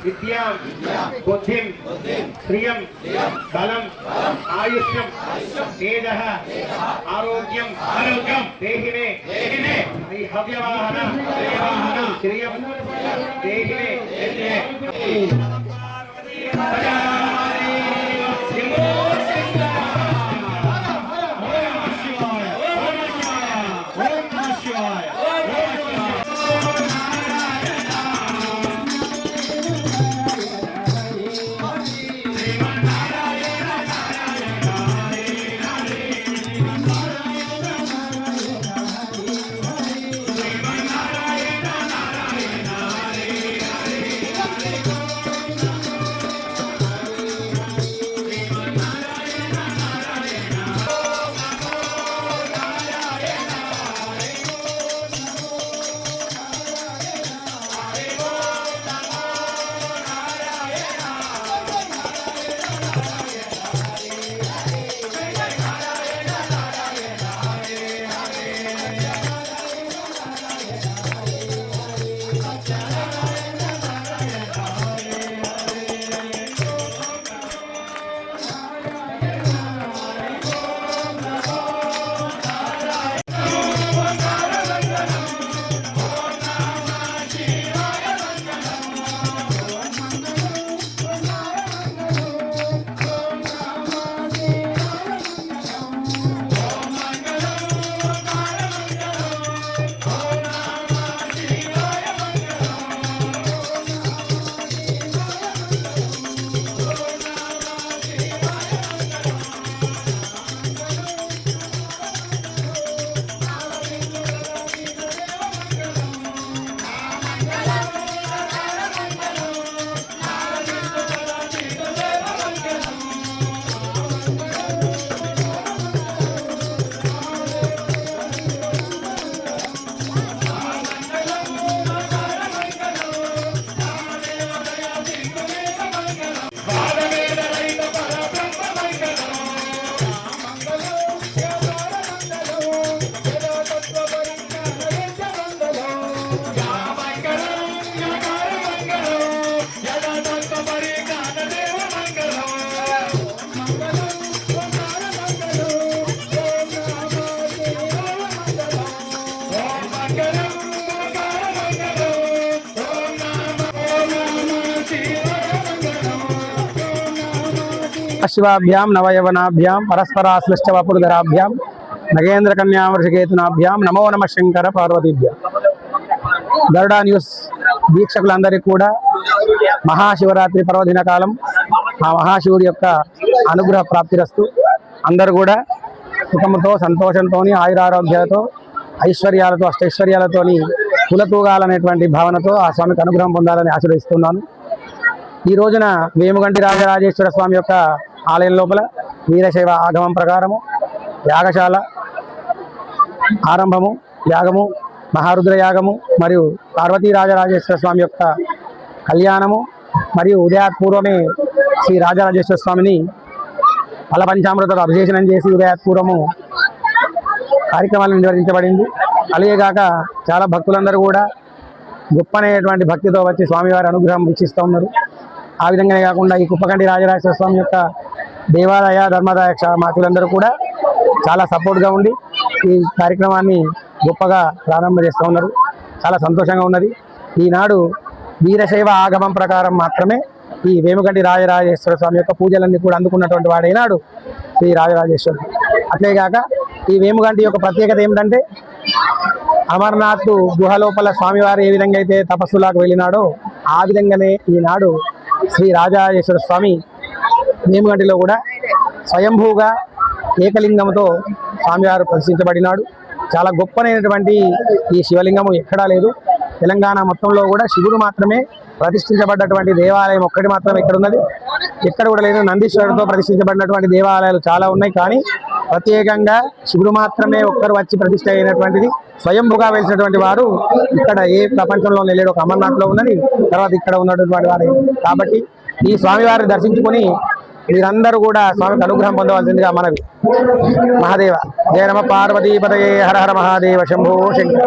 विद्यां बुद्धिं श्रियं बलं आयुष्यं तेजः आरोग्यं देहि मे हव्यवाहन श्रियं देहि मे शिवाभ्यां नवयवनाभ्यां परस्पराश्लिष्टवपुर्धराभ्यां नगेंद्र कन्या वृषकेतुनाभ्यां नमो नमः शंकर पार्वतीभ्यां गरुड़ा न्यूज़ వీక్షకులందరికీ కూడా మహాశివరాత్రి పర్వదిన కాలం ఆ మహాశివుడి యొక్క అనుగ్రహ ప్రాప్తిరస్తు. అందరూ కూడా సుఖముతో సంతోషంతోని ఆయురారోగ్యాలతో ఐశ్వర్యాలతో అష్టైశ్వర్యాలతోని కులతూగాలనేటువంటి భావనతో ఆ స్వామికి అనుగ్రహం పొందాలని ఆశీర్వదిస్తున్నాను. ఈ రోజున వేముగంటి రాజరాజేశ్వర స్వామి యొక్క ఆలయం లోపల వీరశైవ ఆగమం ప్రకారము యాగశాల ఆరంభము, యాగము, మహారుద్ర యాగము మరియు పార్వతీ రాజరాజేశ్వర స్వామి యొక్క కళ్యాణము మరియు ఉదయాత్పూర్వమే శ్రీ రాజరాజేశ్వర స్వామిని ఫల పంచామృతతో అభిషేచనం చేసి ఉదయాత్పూర్వము కార్యక్రమాలను నిర్వహించబడింది. అలాగేగాక చాలా భక్తులందరూ కూడా గొప్పనేటువంటి భక్తితో వచ్చి స్వామివారి అనుగ్రహం వీక్షిస్తూ ఉన్నారు. ఆ విధంగానే కాకుండా ఈ కుప్పకంటి రాజరాజేశ్వర స్వామి యొక్క దేవాలయ ధర్మదాయ మాతులందరూ కూడా చాలా సపోర్ట్గా ఉండి ఈ కార్యక్రమాన్ని గొప్పగా ప్రారంభం చేస్తూ ఉన్నారు. చాలా సంతోషంగా ఉన్నది. ఈనాడు వీరశైవ ఆగమం ప్రకారం మాత్రమే ఈ వేముగంటి రాజరాజేశ్వర స్వామి యొక్క పూజలన్నీ కూడా అందుకున్నటువంటి వాడైనాడు శ్రీ రాజరాజేశ్వరుడు. అట్లేగాక ఈ వేముగంటి యొక్క ప్రత్యేకత ఏమిటంటే అమర్నాథ్ గుహలోపల స్వామివారు ఏ విధంగా అయితే తపస్సులాకు వెళ్ళినాడో ఆ విధంగానే ఈనాడు శ్రీ రాజరాజేశ్వర స్వామి వేముగంటిలో కూడా స్వయంభూగా ఏకలింగంతో స్వామివారు ప్రతిష్ఠించబడినాడు. చాలా గొప్పనైనటువంటి ఈ శివలింగము ఎక్కడా లేదు. తెలంగాణ మొత్తంలో కూడా శివుడు మాత్రమే ప్రతిష్ఠించబడ్డటువంటి దేవాలయం ఒక్కటి మాత్రమే ఇక్కడ ఉన్నది. ఎక్కడ కూడా లేదు. నందీశ్వరుడితో ప్రతిష్ఠించబడినటువంటి దేవాలయాలు చాలా ఉన్నాయి, కానీ ప్రత్యేకంగా శివుడు మాత్రమే ఒక్కరు వచ్చి ప్రతిష్ట అయినటువంటిది. స్వయంభుగా వెలిసినటువంటి వారు ఇక్కడ ఏ ప్రపంచంలో లేడు. ఒక అమర్నాథ్లో ఉన్నది, తర్వాత ఇక్కడ ఉన్నటువంటి వారు. కాబట్టి ఈ స్వామివారిని దర్శించుకొని మీరందరూ కూడా స్వామికి అనుగ్రహం పొందవలసిందిగా మనవి. మహాదేవ జయ నమ పార్వతీపతయే హర హర మహాదేవ శంభో శంకర.